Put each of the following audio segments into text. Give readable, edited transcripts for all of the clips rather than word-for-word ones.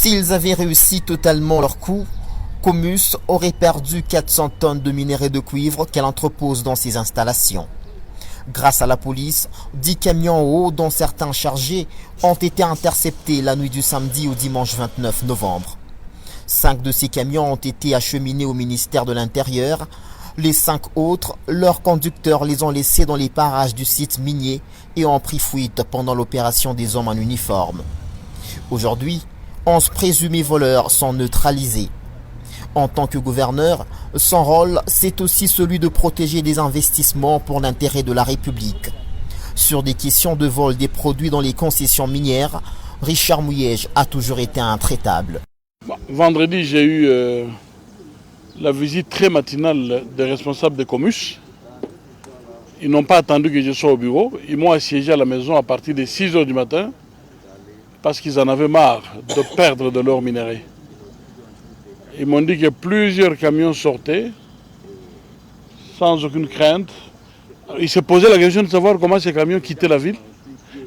S'ils avaient réussi totalement leur coup, Comus aurait perdu 400 tonnes de minerai de cuivre qu'elle entrepose dans ses installations. Grâce à la police, 10 camions en haut, dont certains chargés, ont été interceptés la nuit du samedi au dimanche 29 novembre. 5 de ces camions ont été acheminés au ministère de l'Intérieur. Les 5 autres, leurs conducteurs les ont laissés dans les parages du site minier et ont pris fuite pendant l'opération des hommes en uniforme. Aujourd'hui, 11 présumés voleurs sont neutralisés. En tant que gouverneur, son rôle, c'est aussi celui de protéger des investissements pour l'intérêt de la République. Sur des questions de vol des produits dans les concessions minières, Richard Mouyège a toujours été intraitable. Vendredi, j'ai eu la visite très matinale des responsables de Comus. Ils n'ont pas attendu que je sois au bureau. Ils m'ont assiégé à la maison à partir de 6 h du matin parce qu'ils en avaient marre de perdre de leur minerai. Ils m'ont dit que plusieurs camions sortaient sans aucune crainte. Ils se posaient la question de savoir comment ces camions quittaient la ville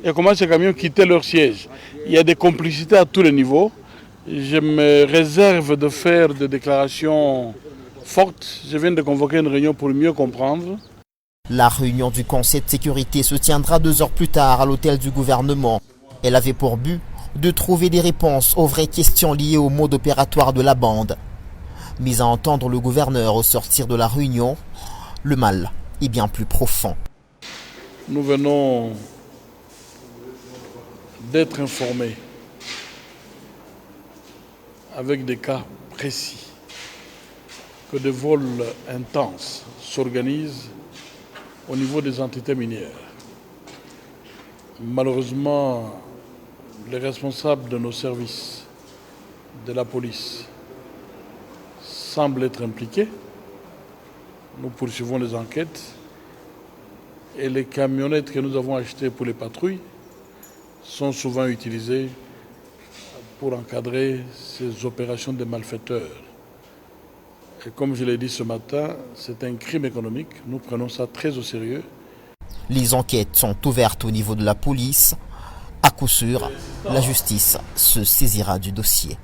et comment ces camions quittaient leur siège. Il y a des complicités à tous les niveaux. Je me réserve de faire des déclarations fortes. Je viens de convoquer une réunion pour mieux comprendre. La réunion du Conseil de sécurité se tiendra 2 heures plus tard à l'hôtel du gouvernement. Elle avait pour but de trouver des réponses aux vraies questions liées au mode opératoire de la bande. Mais à entendre le gouverneur au sortir de la réunion, le mal est bien plus profond. Nous venons d'être informés avec des cas précis que des vols intenses s'organisent au niveau des entités minières. Malheureusement, les responsables de nos services, de la police, semblent être impliqués. Nous poursuivons les enquêtes et les camionnettes que nous avons achetées pour les patrouilles sont souvent utilisées pour encadrer ces opérations de malfaiteurs. Et comme je l'ai dit ce matin, c'est un crime économique. Nous prenons ça très au sérieux. Les enquêtes sont ouvertes au niveau de la police. À coup sûr, la justice se saisira du dossier.